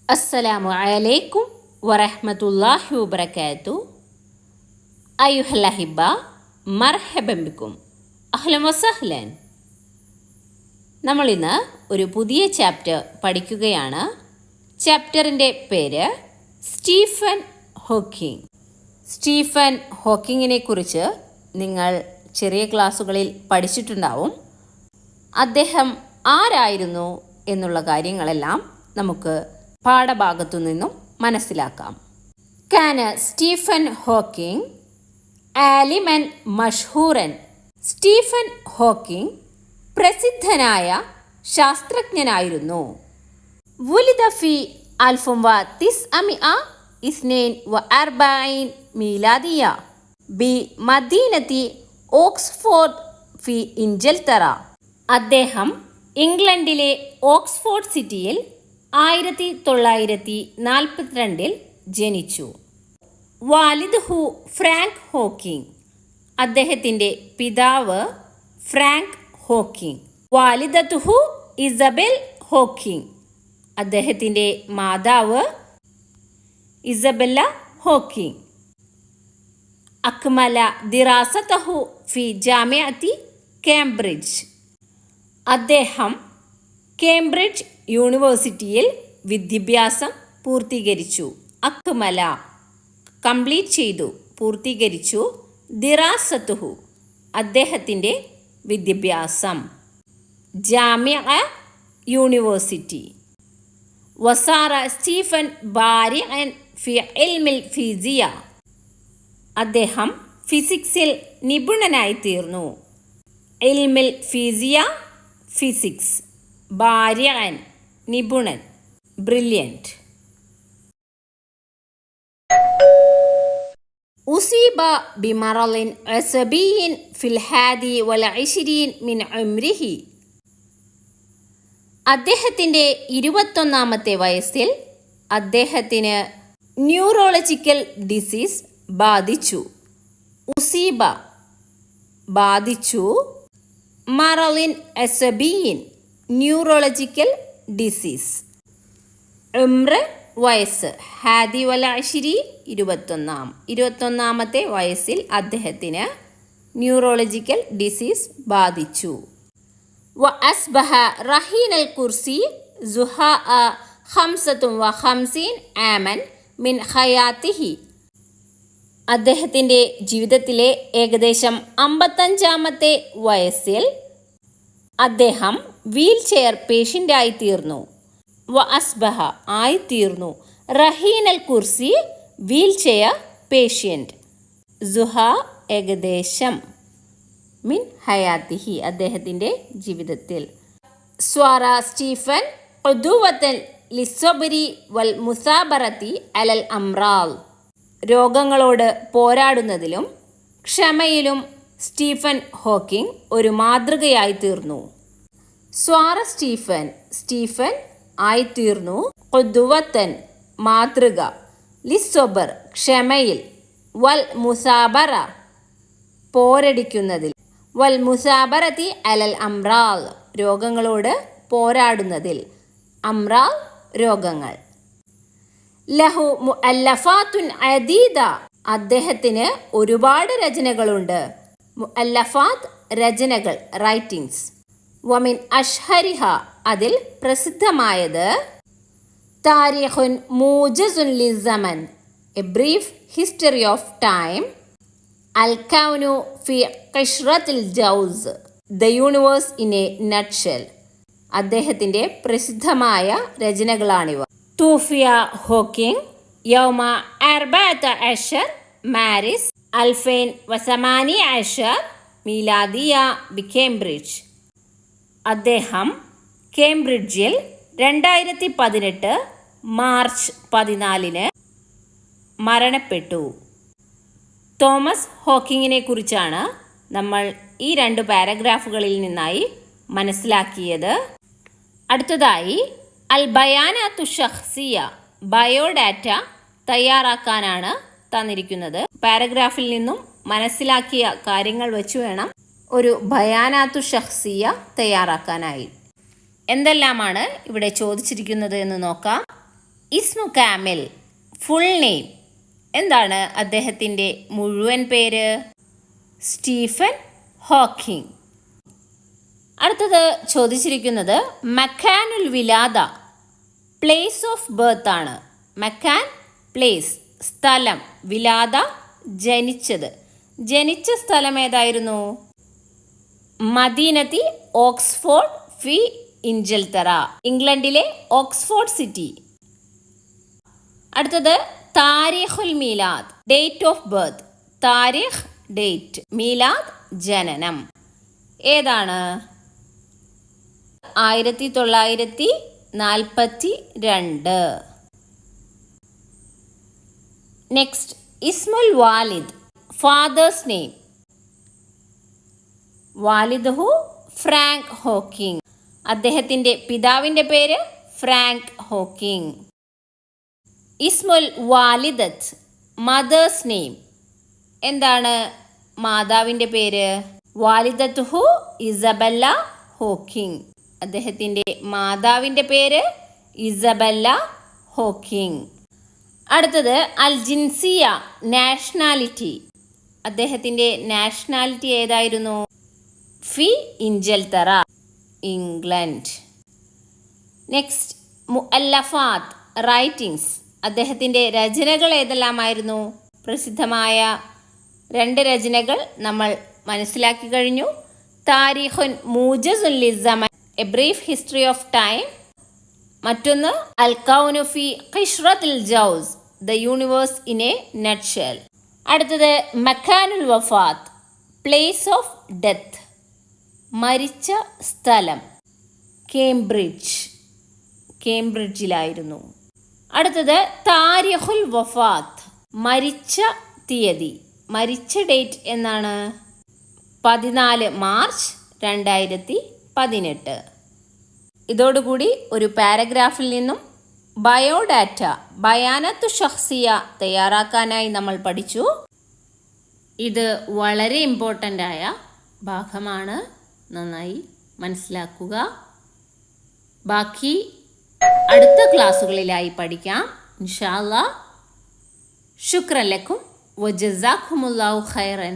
السلام عليكم ورحمة الله وبركاته أيها الأحبة مرحبا بكم أهلا وسهلا. നമ്മളിന്ന് ഒരു പുതിയ ചാപ്റ്റർ പഠിക്കുകയാണ്. ചാപ്റ്ററിൻ്റെ പേര് സ്റ്റീഫൻ ഹോക്കിംഗ്. സ്റ്റീഫൻ ഹോക്കിങ്ങിനെ കുറിച്ച് നിങ്ങൾ ചെറിയ ക്ലാസ്സുകളിൽ പഠിച്ചിട്ടുണ്ടാവും. അദ്ദേഹം ആരായിരുന്നു എന്നുള്ള കാര്യങ്ങളെല്ലാം നമുക്ക് പാഠഭാഗത്തു നിന്നും മനസ്സിലാക്കാം. കാന സ്റ്റീഫൻ ഹോക്കിംഗ് ആലിമൻ മഷ്ഹൂറൻ. സ്റ്റീഫൻ ഹോക്കിംഗ് പ്രസിദ്ധനായ ശാസ്ത്രജ്ഞനായിരുന്നു. വുലിദ ഫി 1942 മീലാദിയ ബി മദീനത്തി ഓക്സ്ഫോർഡ് ഫി ഇൻജൽത്തറ. അദ്ദേഹം ഇംഗ്ലണ്ടിലെ ഓക്സ്ഫോർഡ് സിറ്റിയിൽ 1942 ജനിച്ചു. വാലിദ്ഹു ഫ്രാങ്ക് ഹോക്കിംഗ്. അദ്ദേഹത്തിൻ്റെ പിതാവ് ഫ്രാങ്ക് ഹോക്കിംഗ്. വാലിദത്തുഹു ഇസബെൽ ഹോക്കിംഗ്. അദ്ദേഹത്തിൻ്റെ മാതാവ് ഇസബെല്ല ഹോക്കിംഗ്. അക്മല ദിറാസതഹു ഫി ജാമിഅത്തി കേംബ്രിഡ്ജ്. അദ്ദേഹം കേംബ്രിഡ്ജ് യൂണിവേഴ്സിറ്റിയിൽ വിദ്യാഭ്യാസം പൂർത്തീകരിച്ചു. അക്മല കംപ്ലീറ്റ് ചെയ്തു, പൂർത്തീകരിച്ചു. ദിറാസത്തുഹു അദ്ദേഹത്തിൻ്റെ വിദ്യാഭ്യാസം. ജാമിഅ യൂണിവേഴ്സിറ്റി. വസാറ സ്റ്റീഫൻ ബാരിഅൻ ഫി ഇൽമിൽ ഫിസിയ. അദ്ദേഹം ഫിസിക്സിൽ നിപുണനായി തീർന്നു. ഇൽമിൽ ഫിസിയ ഫിസിക്സ്. ബാരിഅൻ നിപുണൻ, ബ്രില്യൻറ്റ്. ഉസീബ ബിമറളിൻ അസബിയിൻ ഫിൽ 21 മിൻ ഉംരിഹി. അദ്ദേഹത്തിൻ്റെ 21ാമത്തെ വയസ്സിൽ അദ്ദേഹത്തിന് ന്യൂറോളജിക്കൽ ഡിസീസ് ബാധിച്ചു. ഉസീബ ബാധിച്ചു. മറളിൻ അസബിയിൻ ന്യൂറോളജിക്കൽ ഡിസീസ്. ഉംറ വയസ്സ്. 21ാമത്തെ വയസ്സിൽ അദ്ദേഹത്തിന് ന്യൂറോളജിക്കൽ ഡിസീസ് ബാധിച്ചു. വ അസ്ബഹ റഹീനൽ കുർസി സുഹാഅ 55 ആമൻ മിൻ ഹയാത്തിഹി. അദ്ദേഹത്തിൻ്റെ ജീവിതത്തിലെ ഏകദേശം 55ാമത്തെ വയസ്സിൽ അദ്ദേഹം വീൽ ചെയർ പേഷ്യൻ്റായി തീർന്നു. വ അസ്ബഹ ആയിത്തീർന്നു. റഹീനൽ കുർസി വീൽ ചെയർ പേഷ്യൻ്റ്. സുഹ ഏകദേശം, മിൻ ഹയാത്തിഹി അദ്ദേഹത്തിൻ്റെ ജീവിതത്തിൽ. സ്വാറ സ്റ്റീഫൻ ഖുദുവത്തൻ ലിസ്സബ്രി വൽ മുസാബറത്തി അലൽ അംറാൽ. രോഗങ്ങളോട് പോരാടുന്നതിലും ക്ഷമയിലും സ്റ്റീഫൻ ഹോക്കിംഗ് ഒരു മാതൃകയായി തീർന്നു. സ്വാറ സ്റ്റീഫൻ സ്റ്റീഫൻ ആയിത്തീർന്നു. ഖുദുവത്തൻ മാതൃക. ലിസ്സൊബർ ക്ഷമയിൽ. വൽ മുസാബറ പോരടിക്കുന്നതിൽ. വൽ മുസാബറത്തി അലൽ അംറാൽ രോഗങ്ങളോട് പോരാടുന്നതിൽ. അംറാൽ രോഗങ്ങൾ. ലഹു മുഅല്ലഫാത്തുൻ അദീദ. അദ്ദേഹത്തിന് ഒരുപാട് രചനകളുണ്ട്. മുഅല്ലഫാത്ത് രചനകൾ, റൈറ്റിംഗ്സ്. വമിൻ അഷ്ഹരിഹ അതിൽ പ്രസിദ്ധമായത് താരിഖുൻ മൂജസുൻ ലിസമൻ a brief history of time. അൽ കൗനു ഫി ഖിഷ്റത്തിൽ ജൗസ് the universe in a nutshell. അദ്ദേഹത്തിൻ്റെ പ്രസിദ്ധമായ രചനകളാണിവ. തൂഫിയ ഹോക്കിംഗ് യൗമ 14 മാരിസ് 2018 മീലാദിയ ബി കേംബ്രിഡ്ജ്. അദ്ദേഹം കേംബ്രിഡ്ജിൽ 2018 മാർച്ച് 14 മരണപ്പെട്ടു. തോമസ് ഹോക്കിങ്ങിനെ കുറിച്ചാണ് നമ്മൾ ഈ 2 പാരഗ്രാഫുകളിൽ നിന്നായി മനസ്സിലാക്കിയത്. അടുത്തതായി അൽ ബയാനാത്തു ഷഖ്സിയ ബയോഡാറ്റ തയ്യാറാക്കാനാണ് തന്നിരിക്കുന്നത്. പാരഗ്രാഫിൽ നിന്നും മനസ്സിലാക്കിയ കാര്യങ്ങൾ വെച്ച് വേണം ഒരു ബയാനാത്തു ഷഖ്സിയ തയ്യാറാക്കാനായി. എന്തെല്ലാമാണ് ഇവിടെ ചോദിച്ചിരിക്കുന്നത് എന്ന് നോക്കാം. ഇസ്മു കാമിൽ, ഫുൾ നെയിം. എന്താണ് അദ്ദേഹത്തിൻ്റെ മുഴുവൻ പേര്? Stephen Hawking. അടുത്തത് ചോദിച്ചിരിക്കുന്നത് മക്കാനുൽ വിലാദ, പ്ലേസ് ഓഫ് ബർത്ത് ആണ്. മക്കാൻ പ്ലേസ്, സ്ഥലം. വിലാദ ജനിച്ചത്. ജനിച്ച സ്ഥലം ഏതായിരുന്നു? മദീനത്തി ഓക്സ്ഫോർഡ് ഫി ഇഞ്ചൽത്തറ, ഇംഗ്ലണ്ടിലെ ഓക്സ്ഫോർഡ് സിറ്റി. അടുത്തത് താരിഖുൽ മീലാദ്, ഡേറ്റ് ഓഫ് ബർത്ത്. താരിഖ് ഡേറ്റ്, മീലാദ് ജനനം. ഏതാണ്? 1942. നെക്സ്റ്റ് ഇസ്മുൽ വാലിദ്, ഫാദേഴ്സ് നെയിം. വാലിദുഹു ഫ്രാങ്ക് ഹോക്കിംഗ്. അദ്ദേഹത്തിൻ്റെ പിതാവിൻ്റെ പേര് ഫ്രാങ്ക് ഹോക്കിംഗ്. ഇസ്മുൽ വാലിദത്ത്, മദേഴ്സ് നെയിം. എന്താണ് മാതാവിൻ്റെ പേര്? വാലിദത്തുഹു ഇസബല്ല ഹോക്കിംഗ്. അദ്ദേഹത്തിൻ്റെ മാതാവിൻ്റെ പേര് ഇസബല്ല ഹോക്കിംഗ്. അടുത്തത് അൽ ജിൻസിയ, നാഷണാലിറ്റി. അദ്ദേഹത്തിൻ്റെ നാഷണാലിറ്റി ഏതായിരുന്നു? ഫി ഇഞ്ചൽത്തറ, ഇംഗ്ലണ്ട്. നെക്സ്റ്റ് മുഅല്ലഫാത്ത്, റൈറ്റിംഗ്സ്. അദ്ദേഹത്തിൻ്റെ രചനകൾ ഏതെല്ലാമായിരുന്നു? പ്രസിദ്ധമായ 2 രചനകൾ നമ്മൾ മനസ്സിലാക്കി കഴിഞ്ഞു. താരിഖുൻ മൂജസുൻ ലിസ്സമൻ, a brief history of time. മറ്റൊന്ന് അൽ കൗനു ഫി ഖിഷ്റത്തുൽ ജൗസ്, the universe in a nutshell. അടുത്തത് മക്കാനുൽ വഫാത്ത്, പ്ലേസ് ഓഫ് ഡെത്ത്, മരിച്ച സ്ഥലം. കേംബ്രിഡ്ജ്, കേംബ്രിഡ്ജിലായിരുന്നു. അടുത്തത് താരിഖുൽ വഫാത്ത്, മരിച്ച തീയതി. മരിച്ച ഡേറ്റ് എന്നാണ്? 14 മാർച്ച് 2018. ഇതോടുകൂടി ഒരു പാരഗ്രാഫിൽ നിന്നും ബയോഡാറ്റ, ബയാനത്തു ഷഖ്സിയ തയ്യാറാക്കാനായി നമ്മൾ പഠിച്ചു. ഇത് വളരെ ഇമ്പോർട്ടൻ്റ് ആയ ഭാഗമാണ്. നന്നായി മനസ്സിലാക്കുക. ബാക്കി അടുത്ത ക്ലാസ്സുകളിലായി പഠിക്കാം ഇൻഷാ അല്ലാഹ്. ശുക്രൻ ലക്കും വജസാക്കുമുല്ലാഹു ഖൈറൻ.